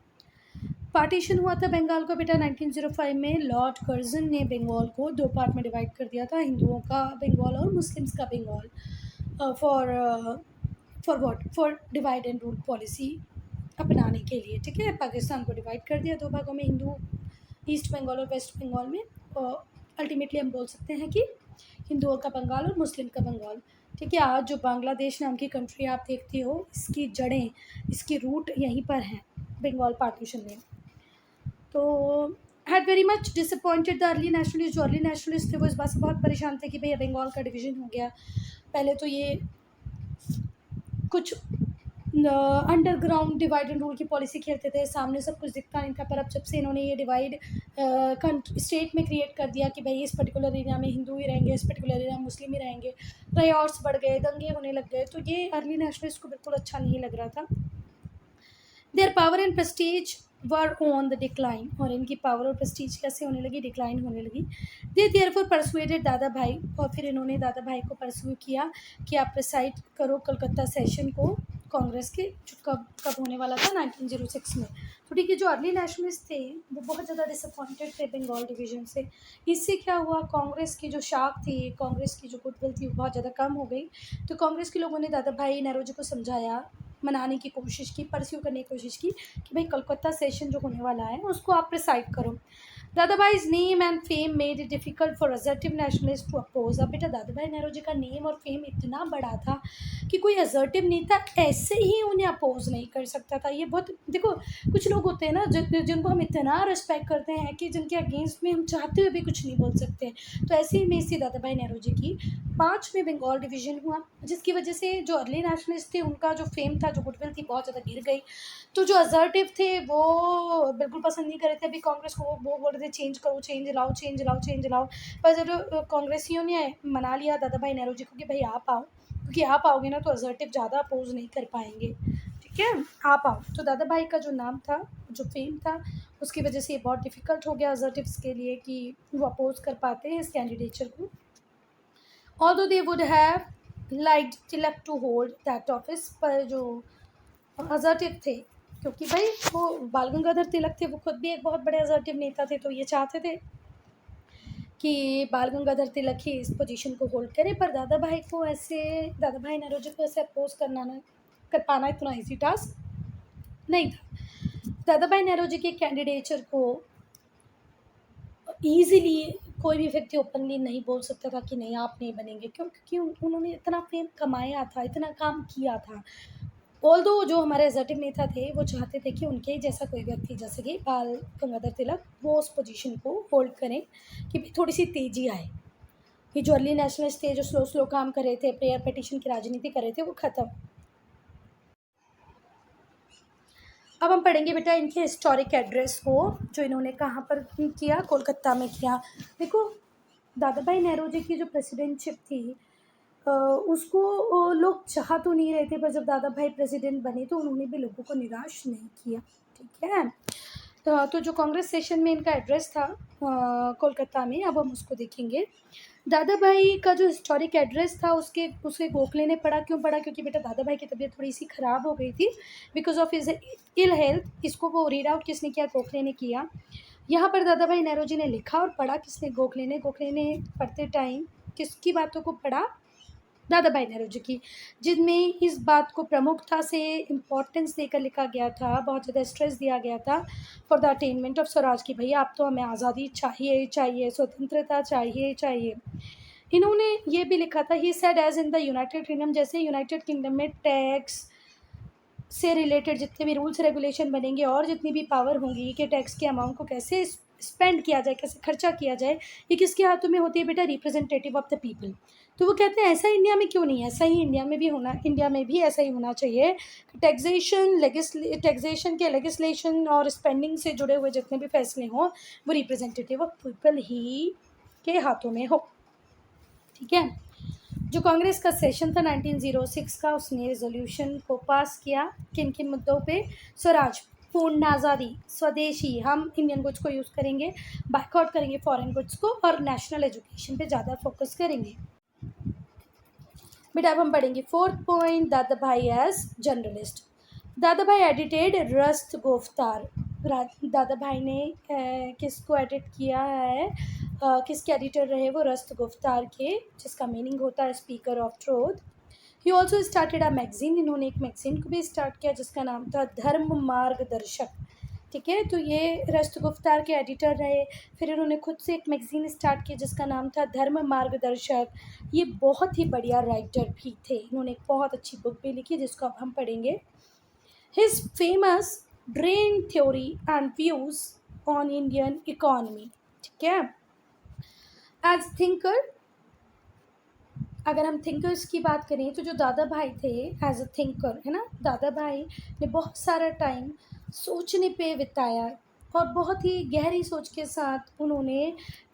पार्टीशन हुआ था बंगाल को बेटा 1905 में, लॉर्ड कर्जन ने बंगाल को 2 पार्ट में डिवाइड कर दिया था, हिंदुओं का बंगाल और मुस्लिम्स का Bengal, for divide and rule policy अपनाने के लिए, ठीक है। पाकिस्तान को डिवाइड कर दिया 2 भागों में, हिंदू ईस्ट बंगाल और वेस्ट बंगाल में। अल्टीमेटली हम बोल सकते हैं कि हिंदुओं का बंगाल और मुस्लिम का बंगाल, ठीक है। आज जो बांग्लादेश नाम की कंट्री आप देखते हो, इसकी जड़ें, इसकी रूट यहीं पर हैं, बंगाल पार्टीशन में। तो had very much disappointed the early nationalist, जो अर्ली नेशनलिस्ट थे वो इस बात से बहुत परेशान थे कि भैया बंगाल का डिवीज़न हो गया। पहले तो ये कुछ अंडरग्राउंड डिवाइड एंड रूल की पॉलिसी खेलते थे, सामने सब कुछ दिखता नहीं था। पर अब जब से इन्होंने ये डिवाइड स्टेट में क्रिएट कर दिया कि भाई इस पर्टिकुलर एरिया में हिंदू ही रहेंगे, इस पर्टिकुलर एरिया में मुस्लिम ही रहेंगे, रायट्स बढ़ गए, दंगे होने लग गए, तो ये अर्ली नेशनलिस्ट को बिल्कुल अच्छा नहीं लग रहा था। Their power and Prestige were on the decline, और इनकी पावर और प्रेस्टीज कैसे होने लगी, डिक्लाइन होने लगी। दे देयरफॉर परसुएडेड दादा भाई, और फिर इन्होंने दादा भाई को परस्यू किया कि आप प्रिसाइड करो कलकत्ता सेशन को, कांग्रेस के जो कब कब होने वाला था 1906 में। तो ठीक है, जो अर्ली नेशनलिस्ट थे वो बहुत ज़्यादा डिसअपॉइंटेड थे बंगाल डिवीजन से। इससे क्या हुआ, कांग्रेस की जो शाख थी, कांग्रेस की जो गुडविल थी वो बहुत ज़्यादा कम हो गई। तो कांग्रेस के लोगों ने दादा भाई नेहरू को समझाया, मनाने की कोशिश की, परस्यू करने की कोशिश की कि भाई कलकत्ता सेशन जो होने वाला है उसको आप प्रिसाइड करो। Dadabhai's name and fame made it difficult for assertive nationalist to oppose. अब बेटा दादाभाई नेहरू जी का नेम और फेम इतना बड़ा था कि कोई असर्टिव नेता ऐसे ही उन्हें अपोज नहीं कर सकता था। ये बहुत, देखो कुछ लोग होते हैं ना जिनको हम इतना रिस्पेक्ट करते हैं कि जिनके अगेंस्ट में हम चाहते हुए भी कुछ नहीं बोल सकते। तो ऐसे ही इमेज थी दादाभाई नेहरू जी की। 5 में बंगाल डिवीजन हुआ, जिसकी वजह से जो अर्ली नेशनलिस्ट थे उनका जो फेम था, जो गुडविल थी, बहुत ज़्यादा गिर गई। तो जो असर्टिव थे वो बिल्कुल पसंद नहीं कर रहे थे अभी कांग्रेस को, वो बोल रहे थे चेंज करो, चेंज लाओ, चेंज लाओ, चेंज लाओ। पर जब कांग्रेसियों ने मना लिया दादा भाई नेहरू जी को कि भाई आप आओ, क्योंकि आप आओगे ना तो असर्टिव ज़्यादा अपोज नहीं कर पाएंगे, ठीक है, आप आओ। तो दादा भाई का जो नाम था, जो फेम था, उसकी वजह से ये बहुत डिफ़िकल्ट हो गया असर्टिव्स के लिए कि वो अपोज कर पाते हैं इस कैंडिडेचर को। Although they would have liked Tilak to hold that office, पर जो असर्टिव थे, क्योंकि भाई वो बाल गंगाधर तिलक थे, वो खुद भी एक बहुत बड़े असर्टिव नेता थे, तो ये चाहते थे कि बाल गंगाधर तिलक ही इस पोजीशन को होल्ड करे। पर दादा भाई को ऐसे, दादा भाई नेहरू जी को ऐसे अपोज करना ना कर पाना इतना ईजी टास्क नहीं था। दादा भाई नेहरू जी के कैंडिडेचर को ईजिली कोई भी व्यक्ति ओपनली नहीं बोल सकता था कि नहीं आप नहीं बनेंगे, क्योंकि उन्होंने इतना फेम कमाया था, इतना काम किया था। ऑल्दो जो हमारे असर्टिव नेता थे वो चाहते थे कि उनके जैसा कोई व्यक्ति, जैसे कि बाल गंगाधर तिलक, वो उस पोजीशन को होल्ड करें कि भी थोड़ी सी तेज़ी आए। ये जो अर्ली नेशनलिस्ट थे, जो स्लो स्लो काम कर रहे थे, प्रेयर पिटिशन की राजनीति कर रहे थे, वो ख़त्म। अब हम पढ़ेंगे बेटा इनके हिस्टोरिक एड्रेस को, जो इन्होंने कहाँ पर किया, कोलकाता में किया। देखो दादा भाई नेहरू जी की जो प्रेसिडेंटशिप थी, उसको लोग चाह तो नहीं रहे थे, पर जब दादा भाई प्रेसिडेंट बने तो उन्होंने भी लोगों को निराश नहीं किया, ठीक है। तो जो कांग्रेस सेशन में इनका एड्रेस था कोलकाता में, अब हम उसको देखेंगे। दादा भाई का जो हिस्टोरिक एड्रेस था उसके गोखले ने पढ़ा। क्यों पढ़ा, क्योंकि बेटा दादा भाई की तबीयत थोड़ी सी ख़राब हो गई थी because of his ill health. इसको वो रीड आउट किसने किया, गोखले ने किया। यहाँ पर दादा भाई नेहरू जी ने लिखा और पढ़ा किसने, गोखले ने पढ़ते टाइम किसकी बातों को पढ़ा, दादा भाई नेहरू जी की, जिनमें इस बात को प्रमुखता से इम्पोर्टेंस देकर लिखा गया था, बहुत ज़्यादा स्ट्रेस दिया गया था for the attainment of Swaraj की, भैया आप तो हमें आज़ादी चाहिए चाहिए, स्वतंत्रता चाहिए चाहिए। इन्होंने ये भी लिखा था, he said as in the United Kingdom, जैसे यूनाइटेड किंगडम में टैक्स से रिलेटेड जितने भी रूल्स रेगुलेशन बनेंगे और जितनी भी पावर होंगी कि टैक्स के अमाउंट को कैसे स्पेंड किया जाए, कैसे खर्चा किया जाए, ये किसके हाथों में होती है बेटा, रिप्रेजेंटेटिव ऑफ द पीपल। तो वो कहते हैं ऐसा इंडिया में क्यों नहीं है, ऐसा ही इंडिया में भी होना, इंडिया में भी ऐसा ही होना चाहिए। टैक्सेशन के लेजिस्लेशन और स्पेंडिंग से जुड़े हुए जितने भी फैसले हों वो रिप्रेजेंटेटिव ऑफ पीपल ही के हाथों में हो, ठीक है। जो कांग्रेस का सेशन था 1906 का, उसने रेजोल्यूशन को पास किया किन किन मुद्दों पे, स्वराज, पूर्ण आज़ादी, स्वदेशी, हम इंडियन गुड्स को यूज़ करेंगे, बाइकआउट करेंगे फॉरेन गुड्स को, और नेशनल एजुकेशन पे ज़्यादा फोकस करेंगे। बेटा अब हम पढ़ेंगे 4th पॉइंट, दादा भाई एज जर्नलिस्ट। दादा भाई एडिटेड रस्त गुफ्तार। दादा भाई ने किसको एडिट किया है, किसके एडिटर रहे वो, रस्त गुफ्तार के, जिसका मीनिंग होता है speaker of truth. He also started a magazine, इन्होंने एक मैगजीन को भी स्टार्ट किया जिसका नाम था धर्म मार्गदर्शक, ठीक है। तो ये रस्त गुफ्तार के एडिटर रहे, फिर इन्होंने खुद से एक मैगज़ीन स्टार्ट की जिसका नाम था धर्म मार्गदर्शक। ये बहुत ही बढ़िया राइटर भी थे, इन्होंने एक बहुत अच्छी बुक भी लिखी जिसको अब हम पढ़ेंगे। His famous drain theory and views on Indian economy, ठीक है। एज थिंकर अगर हम थिंकर्स की बात करें तो जो दादा भाई थे एज अ थिंकर, है ना, दादा भाई ने बहुत सारा टाइम सोचने पे बिताया और बहुत ही गहरी सोच के साथ उन्होंने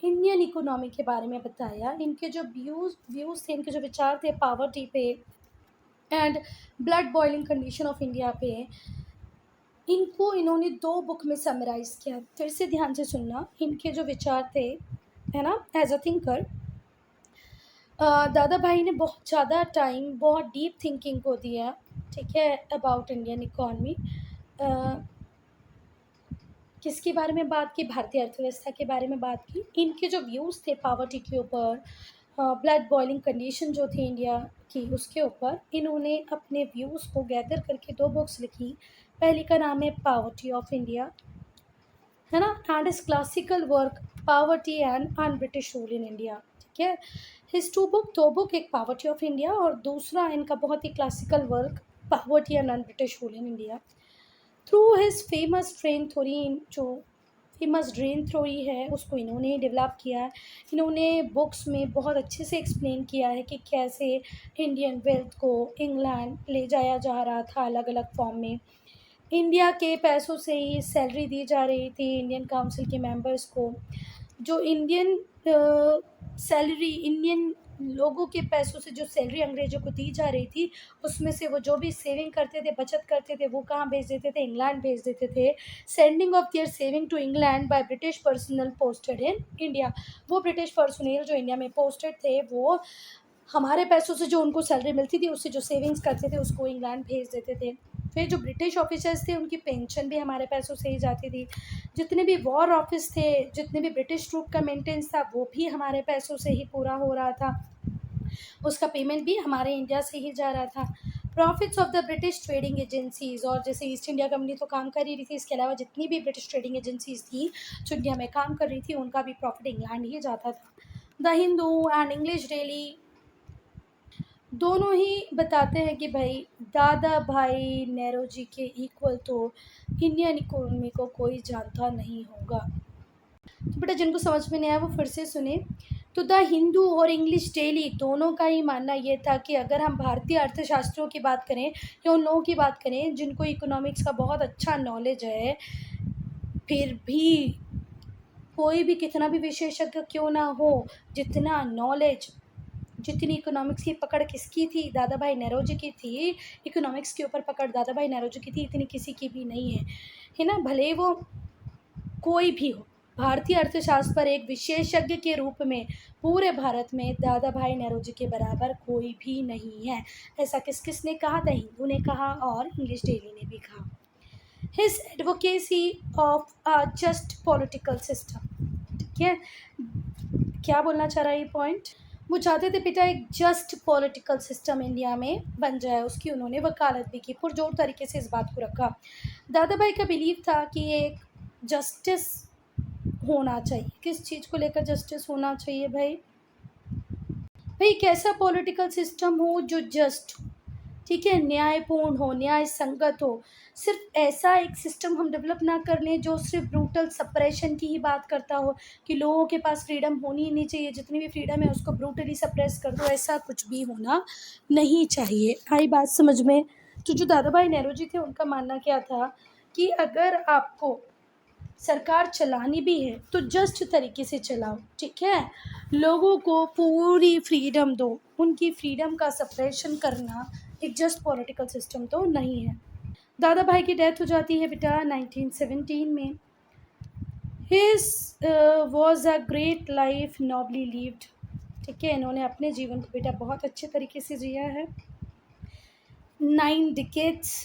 इंडियन इकोनॉमी के बारे में बताया। इनके जो व्यूज़ थे, इनके जो विचार थे पावर्टी पे and blood boiling condition of India पे, इनको इन्होंने 2 बुक में समराइज़ किया। फिर से ध्यान से सुनना, इनके जो विचार थे, है ना, एज अ थिंकर, दादा भाई ने बहुत ज़्यादा टाइम, बहुत डीप थिंकिंग को दिया, ठीक है, अबाउट इंडियन इकॉनमी। किसके बारे में बात की? भारतीय अर्थव्यवस्था के बारे में बात की। इनके जो व्यूज़ थे पावर्टी के ऊपर, ब्लड बॉइलिंग कंडीशन जो थी इंडिया की, उसके ऊपर इन्होंने अपने व्यूज़ को गैदर करके 2 बुक्स लिखी। पहली का नाम है पावर्टी ऑफ इंडिया, है ना, and is classical work poverty and un British rule in India, ठीक है। हिज 2 बुक, एक पावर्टी ऑफ इंडिया और दूसरा इनका बहुत ही classical work poverty and un British rule in India. Through his famous drain theory, जो फेमस ड्रेन थ्योरी है उसको इन्होंने डेवलप किया है। इन्होंने बुक्स में बहुत अच्छे से एक्सप्लेन किया है कि कैसे इंडियन वेल्थ को इंग्लैंड ले जाया जा रहा था अलग अलग फॉर्म में। इंडिया के पैसों से ही सैलरी दी जा रही थी इंडियन काउंसिल के मेंबर्स को। जो इंडियन सैलरी, इंडियन लोगों के पैसों से जो सैलरी अंग्रेज़ों को दी जा रही थी, उसमें से वो जो भी सेविंग करते थे, बचत करते थे, वो कहाँ भेज देते थे? इंग्लैंड भेज देते थे। Sending of their saving to England by British personnel posted in India. वो ब्रिटिश पर्सनल जो इंडिया में पोस्टेड थे, वो हमारे पैसों से जो उनको सैलरी मिलती थी, उससे जो सेविंग्स करते थे, उसको इंग्लैंड भेज देते थे। फिर जो ब्रिटिश ऑफिसर्स थे, उनकी पेंशन भी हमारे पैसों से ही जाती थी। जितने भी वॉर ऑफिस थे, जितने भी ब्रिटिश ट्रूप का मेंटेनेंस था, वो भी हमारे पैसों से ही पूरा हो रहा था। उसका पेमेंट भी हमारे इंडिया से ही जा रहा था। Profits of the British trading agencies, और जैसे ईस्ट इंडिया कंपनी तो काम कर ही रही थी, इसके अलावा जितनी भी ब्रिटिश ट्रेडिंग एजेंसीज़ थी जो इंडिया में काम कर रही थी, उनका भी प्रॉफिट इंग्लैंड ही जाता था। The Hindu and English daily दोनों ही बताते हैं कि भाई दादा भाई नेहरू जी के इक्वल तो इंडियन इकोनॉमी को कोई जानता नहीं होगा। तो बेटा जिनको समझ में नहीं आया वो फिर से सुने। तो द हिंदू और इंग्लिश डेली दोनों का ही मानना ये था कि अगर हम भारतीय अर्थशास्त्रों की बात करें या उन लोगों की बात करें जिनको इकोनॉमिक्स का बहुत अच्छा नॉलेज है, फिर भी कोई भी कितना भी विशेषज्ञ क्यों ना हो, जितना नॉलेज, जितनी इकोनॉमिक्स की पकड़ किसकी थी? दादा भाई नेहरू जी की थी। इकोनॉमिक्स के ऊपर पकड़ दादा भाई नेहरू जी की थी, इतनी किसी की भी नहीं है ना। भले वो कोई भी हो, भारतीय अर्थशास्त्र पर एक विशेषज्ञ के रूप में पूरे भारत में दादा भाई नेहरू जी के बराबर कोई भी नहीं है। ऐसा किसने कहा? द हिंदू ने कहा और इंग्लिश डेली ने भी कहा। His advocacy of a just political system, ठीक है, क्या बोलना चाह रहा है ये पॉइंट? वो चाहते थे बेटा एक जस्ट पॉलिटिकल सिस्टम इंडिया में बन जाए, उसकी उन्होंने वकालत भी की, पुरजोर तरीके से इस बात को रखा। दादा भाई का बिलीव था कि एक जस्टिस होना चाहिए। किस चीज़ को लेकर जस्टिस होना चाहिए भाई? भाई एक ऐसा पॉलिटिकल सिस्टम हो जो जस्ट, ठीक है, न्यायपूर्ण हो, न्याय संगत हो। सिर्फ ऐसा एक सिस्टम हम डेवलप ना कर लें जो सिर्फ ब्रूटल सप्रेशन की ही बात करता हो कि लोगों के पास फ्रीडम होनी ही नहीं चाहिए, जितनी भी फ्रीडम है उसको ब्रूटली सप्रेस कर दो, ऐसा कुछ भी होना नहीं चाहिए। आई बात समझ में? तो जो दादा भाई नेहरू जी थे उनका मानना क्या था कि अगर आपको सरकार चलानी भी है तो जस्ट तरीके से चलाओ, ठीक है, लोगों को पूरी फ्रीडम दो। उनकी फ्रीडम का सप्रेशन करना एक जस्ट पॉलिटिकल सिस्टम तो नहीं है। दादा भाई की डेथ हो जाती है बेटा 1917 में। His was a great life nobly lived, ठीक है, इन्होंने अपने जीवन को बेटा बहुत अच्छे तरीके से जिया है। 9 डिकेड्स,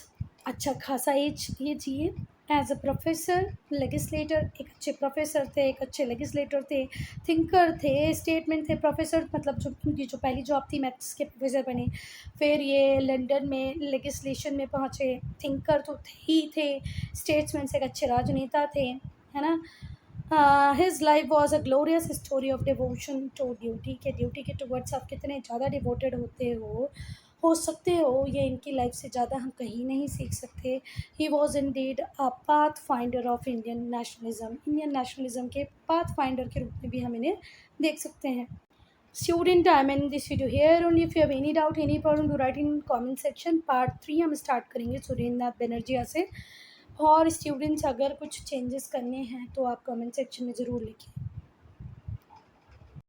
अच्छा खासा एज ये जिए। एज अ प्रोफेसर लेगिस्लेटर, एक अच्छे प्रोफेसर थे, एक अच्छे लेगिस्लेटर थे, थिंकर थे, स्टेटमेंट थे। प्रोफेसर मतलब जो उनकी जो पहली जॉब थी मैथ्स के प्रोफेसर बने, फिर ये लंदन में लेगिस्लेशन में पहुँचे। थिंकर तो थे ही थे, स्टेट्समैन से एक अच्छे राजनेता थे, है ना। His life was a glorious story of devotion to duty, के ड्यूटी के टुवर्ड्स आप कितने ज़्यादा डिवोटेड होते हो सकते हो, ये इनकी लाइफ से ज़्यादा हम कहीं नहीं सीख सकते। He was indeed a path finder of Indian nationalism, Indian nationalism के पाथ फाइंडर के रूप में भी हम इन्हें देख सकते हैं। Student, I'm in this video here only. If you have any doubt, any problem, do write in comment section. Part 3 हम स्टार्ट करेंगे सुरेंद्र नाथ बनर्जिया से। और स्टूडेंट्स, अगर कुछ चेंजेस करने हैं तो आप कमेंट सेक्शन में ज़रूर लिखें।